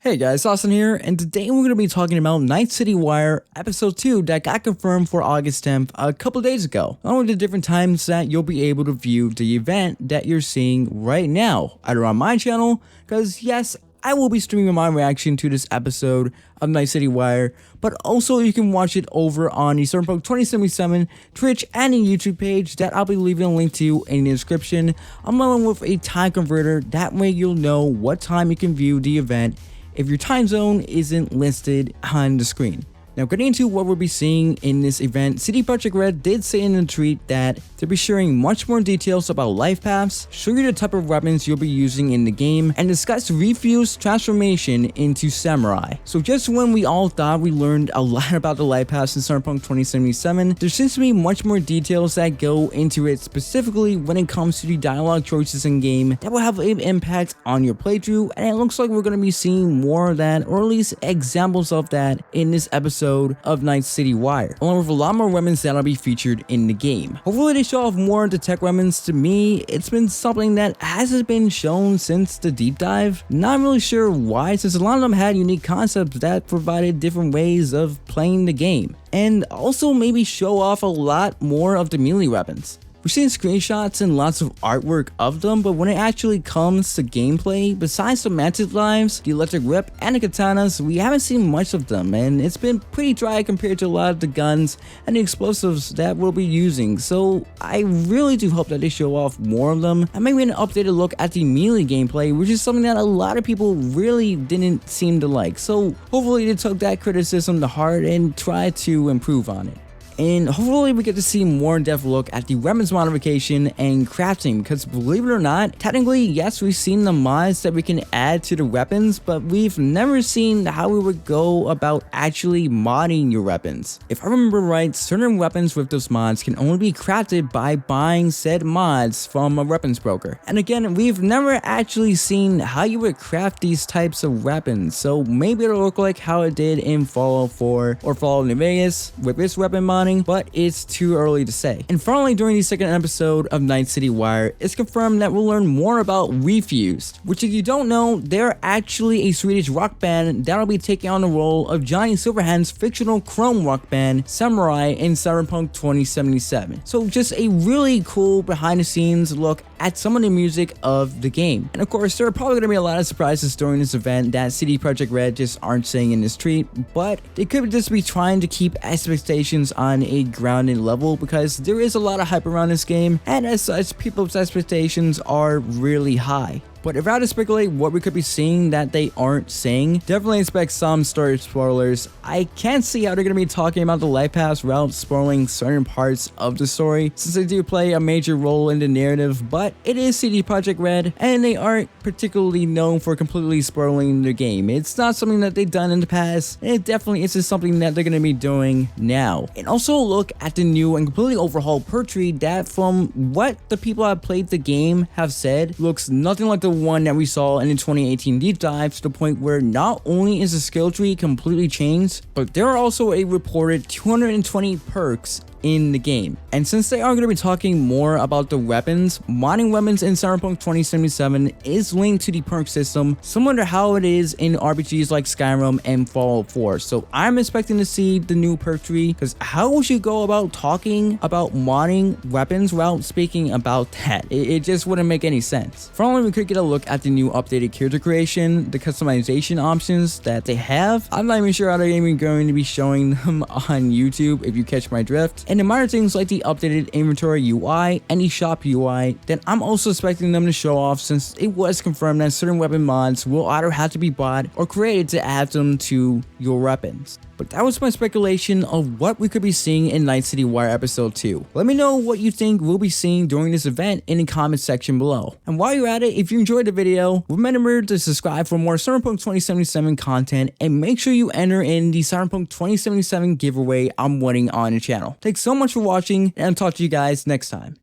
Hey guys, Austin here, and today we're going to be talking about Night City Wire Episode 2 that got confirmed for August 10th a couple days ago. Along with the different times that you'll be able to view the event that you're seeing right now, either on my channel, because yes, I will be streaming my reaction to this episode of Night City Wire, but also you can watch it over on the Cyberpunk 2077 Twitch and the YouTube page that I'll be leaving a link to in the description, along with a time converter. That way you'll know what time you can view the event if your time zone isn't listed on the screen. Now, getting into what we'll be seeing in this event, CD Projekt Red did say in a tweet that they'll be sharing much more details about life paths, show you the type of weapons you'll be using in the game, and discuss Refuse transformation into Samurai. So just when we all thought we learned a lot about the life paths in Cyberpunk 2077, there seems to be much more details that go into it, specifically when it comes to the dialogue choices in game that will have an impact on your playthrough, and it looks like we're going to be seeing more of that, or at least examples of that, in this episode of Night City Wire, along with a lot more weapons that'll be featured in the game. Hopefully they show off more of the tech weapons. To me, it's been something that hasn't been shown since the deep dive. Not really sure why, since a lot of them had unique concepts that provided different ways of playing the game, and also maybe show off a lot more of the melee weapons. We've seen screenshots and lots of artwork of them, but when it actually comes to gameplay, besides the mantis lives, the electric whip, and the katanas, we haven't seen much of them, and it's been pretty dry compared to a lot of the guns and the explosives that we'll be using. So I really do hope that they show off more of them, and maybe an updated look at the melee gameplay, which is something that a lot of people really didn't seem to like. So hopefully they took that criticism to heart and tried to improve on it. And hopefully we get to see more in-depth look at the weapons modification and crafting, because believe it or not, technically, yes, we've seen the mods that we can add to the weapons, but we've never seen how we would go about actually modding your weapons. If I remember right, certain weapons with those mods can only be crafted by buying said mods from a weapons broker. And again, we've never actually seen how you would craft these types of weapons, so maybe it'll look like how it did in Fallout 4 or Fallout New Vegas with this weapon modding, but it's too early to say. And finally, during the second episode of Night City Wire, it's confirmed that we'll learn more about Refused, which, if you don't know, they're actually a Swedish rock band that'll be taking on the role of Johnny Silverhand's fictional chrome rock band Samurai in Cyberpunk 2077. So just a really cool behind the scenes look at some of the music of the game. And of course, there are probably going to be a lot of surprises during this event that CD Projekt Red just aren't saying in this tweet, but they could just be trying to keep expectations on a grounded level, because there is a lot of hype around this game, and as such, people's expectations are really high. But if I had to speculate what we could be seeing that they aren't saying, definitely expect some story spoilers. I can't see how they're going to be talking about the life paths without spoiling certain parts of the story, since they do play a major role in the narrative, but it is CD Projekt Red, and they aren't particularly known for completely spoiling the game. It's not something that they've done in the past, and it definitely isn't something that they're going to be doing now. And also look at the new and completely overhauled perk tree that, from what the people that played the game have said, looks nothing like the one that we saw in the 2018 deep dive, to the point where not only is the skill tree completely changed, but there are also a reported 220 perks in the game. And since they are going to be talking more about the weapons, modding weapons in Cyberpunk 2077 is linked to the perk system, similar to how it is in RPGs like Skyrim and Fallout 4. So I'm expecting to see the new perk tree, because how would you go about talking about modding weapons without speaking about that? It just wouldn't make any sense. Finally, we could get a look at the new updated character creation, the customization options that they have. I'm not even sure how they're even going to be showing them on YouTube, if you catch my drift. And the minor things like the updated inventory UI and the shop UI that I'm also expecting them to show off, since it was confirmed that certain weapon mods will either have to be bought or created to add them to your weapons. But that was my speculation of what we could be seeing in Night City Wire Episode 2. Let me know what you think we'll be seeing during this event in the comment section below. And while you're at it, if you enjoyed the video, remember to subscribe for more Cyberpunk 2077 content, and make sure you enter in the Cyberpunk 2077 giveaway I'm running on the channel. Thanks so much for watching, and I'll talk to you guys next time.